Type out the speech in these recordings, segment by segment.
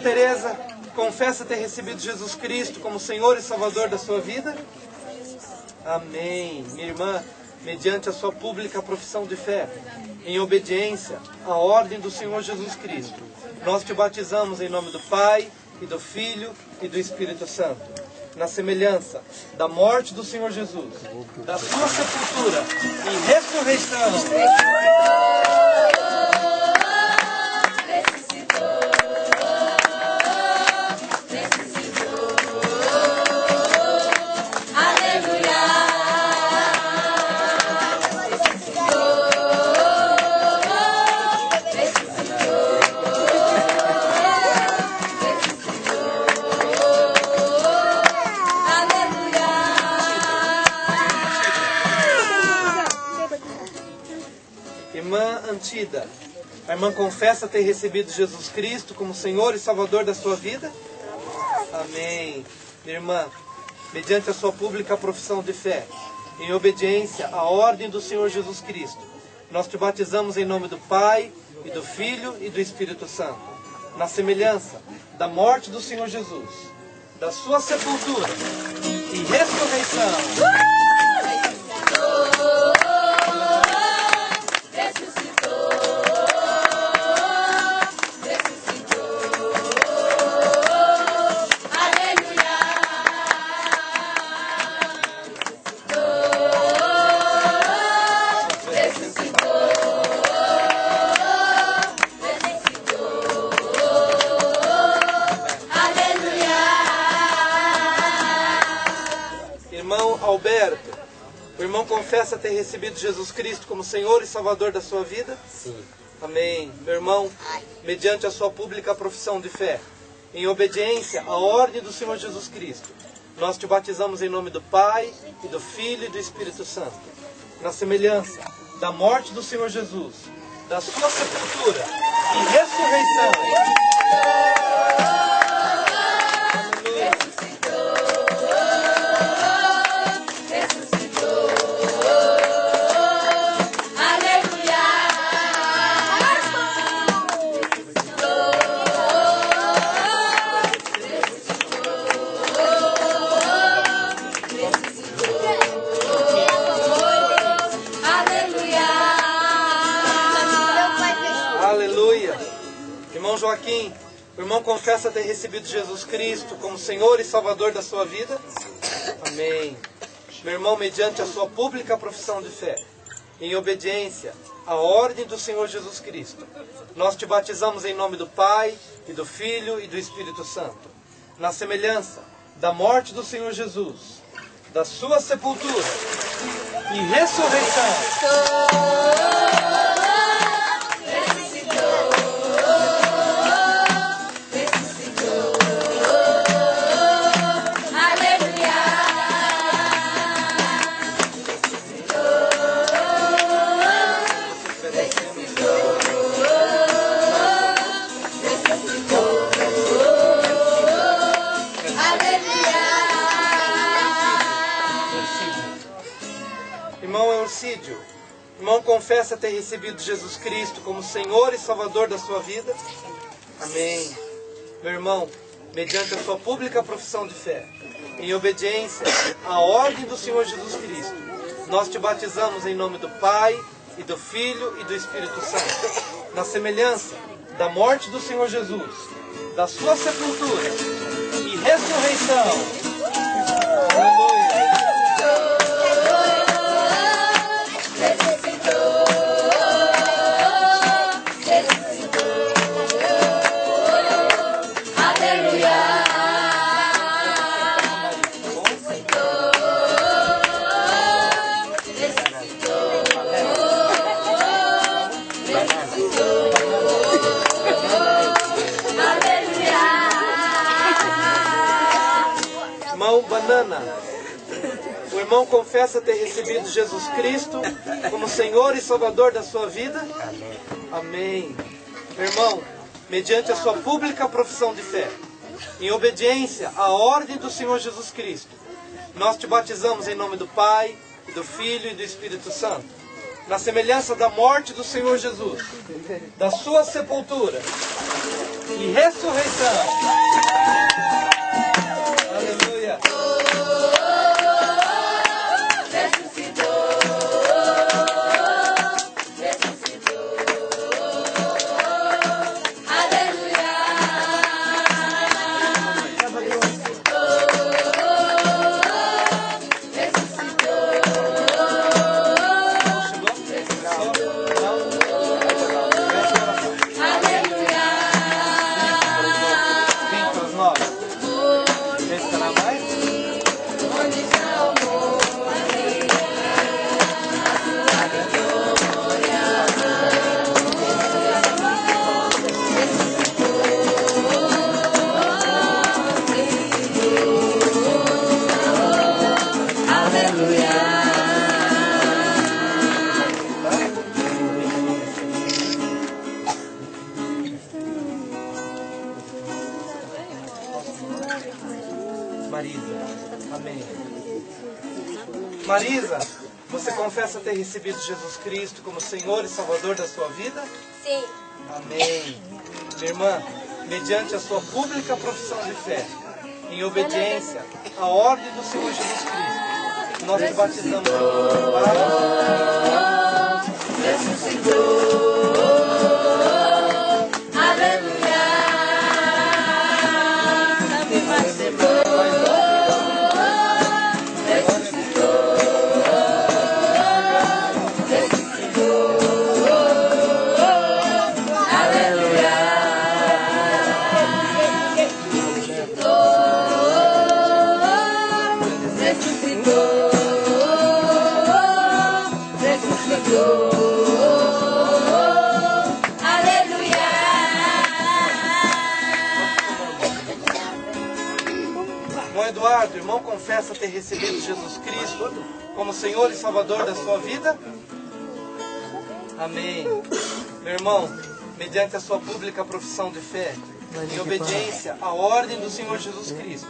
Teresa confessa ter recebido Jesus Cristo como Senhor e Salvador da sua vida? Amém. Minha irmã, mediante a sua pública profissão de fé, em obediência à ordem do Senhor Jesus Cristo, nós te batizamos em nome do Pai, e do Filho, e do Espírito Santo, na semelhança da morte do Senhor Jesus, da sua sepultura e ressurreição. Irmã Antida, a irmã confessa ter recebido Jesus Cristo como Senhor e Salvador da sua vida? Amém. Minha irmã, mediante a sua pública profissão de fé, em obediência à ordem do Senhor Jesus Cristo, nós te batizamos em nome do Pai, e do Filho, e do Espírito Santo, na semelhança da morte do Senhor Jesus, da sua sepultura e ressurreição. Irmão Alberto, o irmão confessa ter recebido Jesus Cristo como Senhor e Salvador da sua vida? Sim. Amém. Meu irmão, mediante a sua pública profissão de fé, em obediência à ordem do Senhor Jesus Cristo, nós te batizamos em nome do Pai, e do Filho, e do Espírito Santo, na semelhança da morte do Senhor Jesus, da sua sepultura e ressurreição. Aleluia. Irmão Joaquim, o irmão confessa ter recebido Jesus Cristo como Senhor e Salvador da sua vida? Amém. Meu irmão, mediante a sua pública profissão de fé, em obediência à ordem do Senhor Jesus Cristo, nós te batizamos em nome do Pai, e do Filho, e do Espírito Santo, na semelhança da morte do Senhor Jesus, da sua sepultura e ressurreição. Irmão Eucídio, irmão confessa ter recebido Jesus Cristo como Senhor e Salvador da sua vida? Amém. Meu irmão, mediante a sua pública profissão de fé, em obediência à ordem do Senhor Jesus Cristo, nós te batizamos em nome do Pai, e do Filho, e do Espírito Santo, na semelhança da morte do Senhor Jesus, da sua sepultura e ressurreição. Aleluia. Irmão Banana, o irmão confessa ter recebido Jesus Cristo como Senhor e Salvador da sua vida? Amém. Amém. Meu irmão, mediante a sua pública profissão de fé, em obediência à ordem do Senhor Jesus Cristo, nós te batizamos em nome do Pai, e do Filho, e do Espírito Santo, na semelhança da morte do Senhor Jesus, da sua sepultura e ressurreição. Aleluia. Marisa, amém. Marisa, você confessa ter recebido Jesus Cristo como Senhor e Salvador da sua vida? Sim. Amém. Minha irmã, mediante a sua pública profissão de fé, em obediência à ordem do Senhor Jesus Cristo, nós te batizamos em nome do Pai, Eduardo, irmão, confessa ter recebido Jesus Cristo como Senhor e Salvador da sua vida? Amém. Meu irmão, mediante a sua pública profissão de fé, em obediência à ordem do Senhor Jesus Cristo,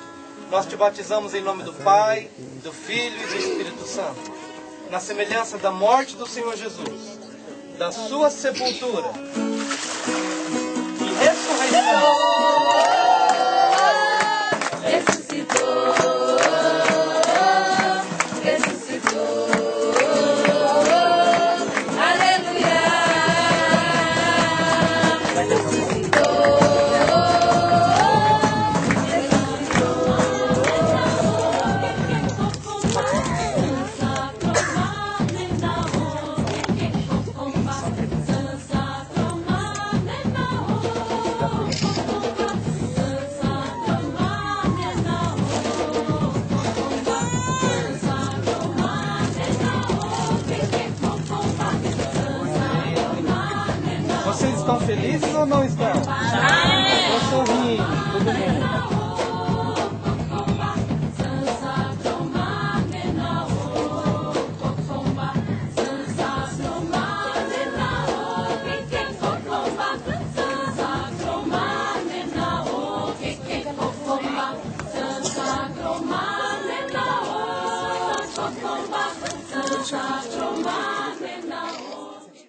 nós te batizamos em nome do Pai, do Filho e do Espírito Santo, na semelhança da morte do Senhor Jesus, da sua sepultura e ressurreição. Vocês estão felizes ou não estão? Estão sorrindo, todo mundo.